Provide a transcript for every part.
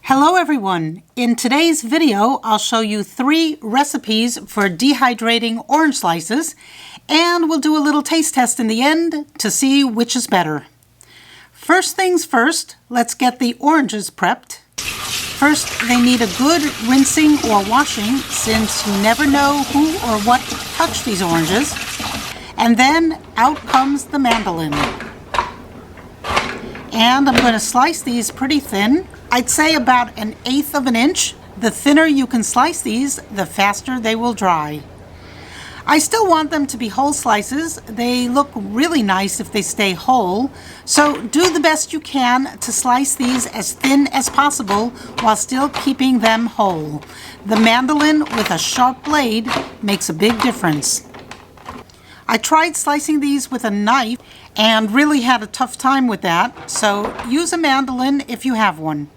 Hello everyone! In today's video, I'll show you 3 recipes for dehydrating orange slices, and we'll do a little taste test in the end to see which is better. First things first, let's get the oranges prepped. First, they need a good rinsing or washing since you never know who or what touched these oranges. And then out comes the mandolin. And I'm going to slice these pretty thin. I'd say about 1/8 of an inch. The thinner you can slice these, the faster they will dry. I still want them to be whole slices. They look really nice if they stay whole. So do the best you can to slice these as thin as possible while still keeping them whole. The mandolin with a sharp blade makes a big difference. I tried slicing these with a knife and really had a tough time with that, so use a mandolin if you have one.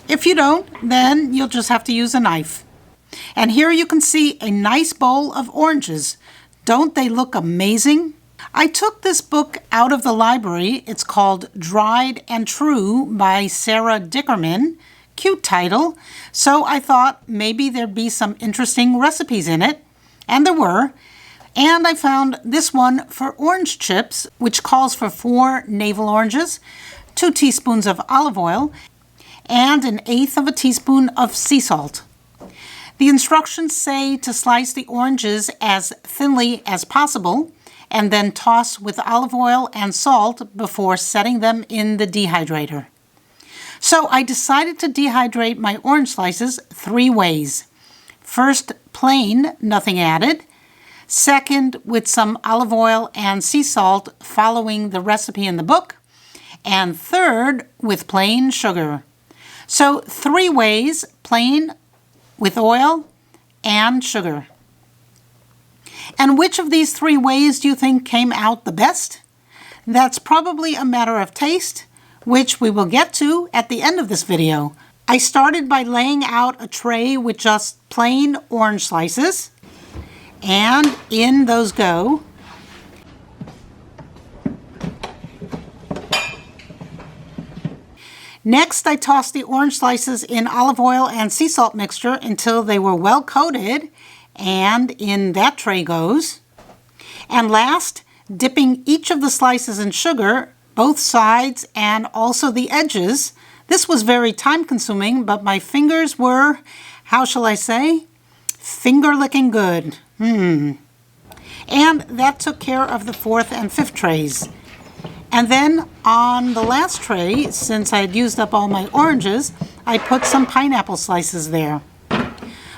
If you don't, then you'll just have to use a knife. And here you can see a nice bowl of oranges. Don't they look amazing? I took this book out of the library. It's called Dried and True by Sarah Dickerman. Cute title. So I thought maybe there'd be some interesting recipes in it. And there were. And I found this one for orange chips, which calls for 4 navel oranges, 2 teaspoons of olive oil, and 1/8 of a teaspoon of sea salt. The instructions say to slice the oranges as thinly as possible and then toss with olive oil and salt before setting them in the dehydrator. So I decided to dehydrate my orange slices 3 ways. First, plain, nothing added. Second, with some olive oil and sea salt following the recipe in the book. And third, with plain sugar. So 3 ways, plain, with oil, and sugar. And which of these 3 ways do you think came out the best? That's probably a matter of taste, which we will get to at the end of this video. I started by laying out a tray with just plain orange slices, and in those go. Next, I tossed the orange slices in olive oil and sea salt mixture until they were well coated, and in that tray goes. And last, dipping each of the slices in sugar, both sides and also the edges. This was very time consuming, but my fingers were, how shall I say, finger licking good. And that took care of the 4th and 5th trays. And then on the last tray, since I had used up all my oranges, I put some pineapple slices there.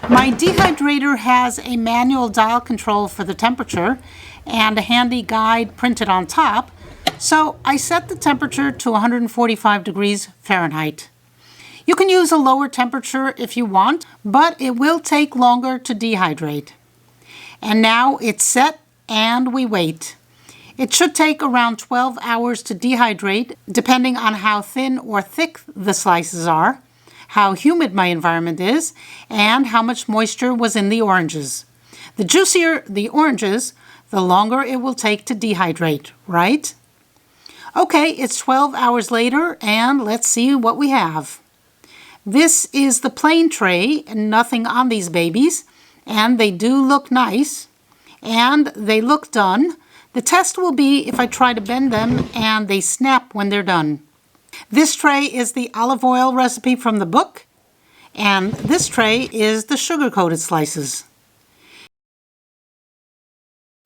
My dehydrator has a manual dial control for the temperature and a handy guide printed on top, so I set the temperature to 145 degrees Fahrenheit. You can use a lower temperature if you want, but it will take longer to dehydrate. And now it's set and we wait. It should take around 12 hours to dehydrate, depending on how thin or thick the slices are, how humid my environment is, and how much moisture was in the oranges. The juicier the oranges, the longer it will take to dehydrate, right? Okay, it's 12 hours later, and let's see what we have. This is the plain tray, and nothing on these babies, and they do look nice, and they look done. The test will be if I try to bend them and they snap when they're done. This tray is the olive oil recipe from the book, and this tray is the sugar-coated slices.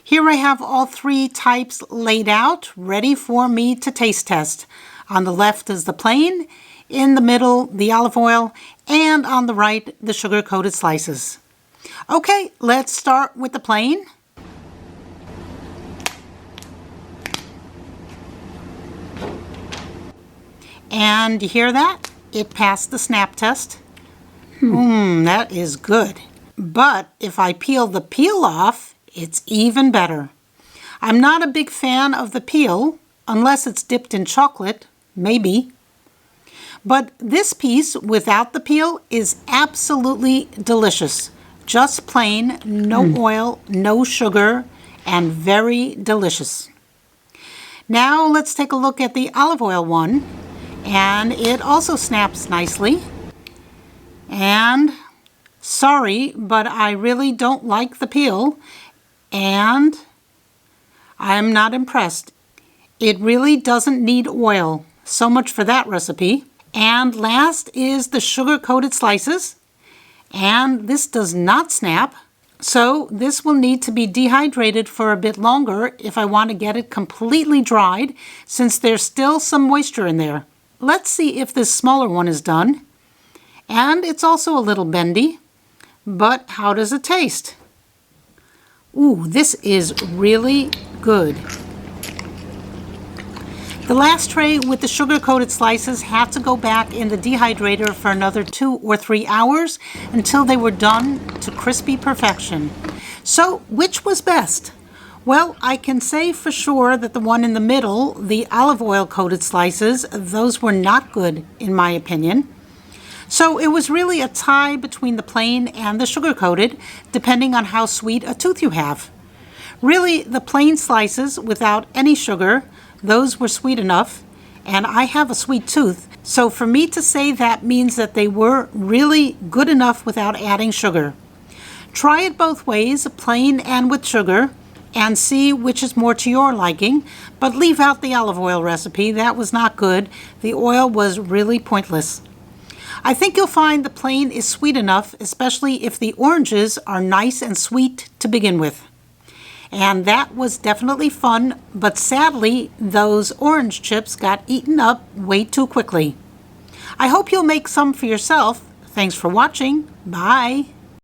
Here I have all 3 types laid out, ready for me to taste test. On the left is the plain, in the middle the olive oil, and on the right the sugar-coated slices. Okay, let's start with the plain. And you hear that? It passed the snap test. That is good. But if I peel the peel off, it's even better. I'm not a big fan of the peel, unless it's dipped in chocolate, maybe. But this piece without the peel is absolutely delicious. Just plain, no oil, no sugar, and very delicious. Now let's take a look at the olive oil one. And it also snaps nicely. And sorry, but I really don't like the peel, and I'm not impressed. It really doesn't need oil. So much for that recipe. And last is the sugar-coated slices. And this does not snap. So this will need to be dehydrated for a bit longer if I want to get it completely dried, since there's still some moisture in there. Let's see if this smaller one is done. And it's also a little bendy. But how does it taste? Ooh, this is really good. The last tray with the sugar-coated slices had to go back in the dehydrator for another 2 or 3 hours until they were done to crispy perfection. So, which was best? Well, I can say for sure that the one in the middle, the olive oil-coated slices, those were not good, in my opinion. So it was really a tie between the plain and the sugar-coated, depending on how sweet a tooth you have. Really, the plain slices without any sugar, those were sweet enough, and I have a sweet tooth, so for me to say that means that they were really good enough without adding sugar. Try it both ways, plain and with sugar, and see which is more to your liking, but leave out the olive oil recipe. That was not good. The oil was really pointless. I think you'll find the plain is sweet enough, especially if the oranges are nice and sweet to begin with. And that was definitely fun, but sadly, those orange chips got eaten up way too quickly. I hope you'll make some for yourself. Thanks for watching. Bye.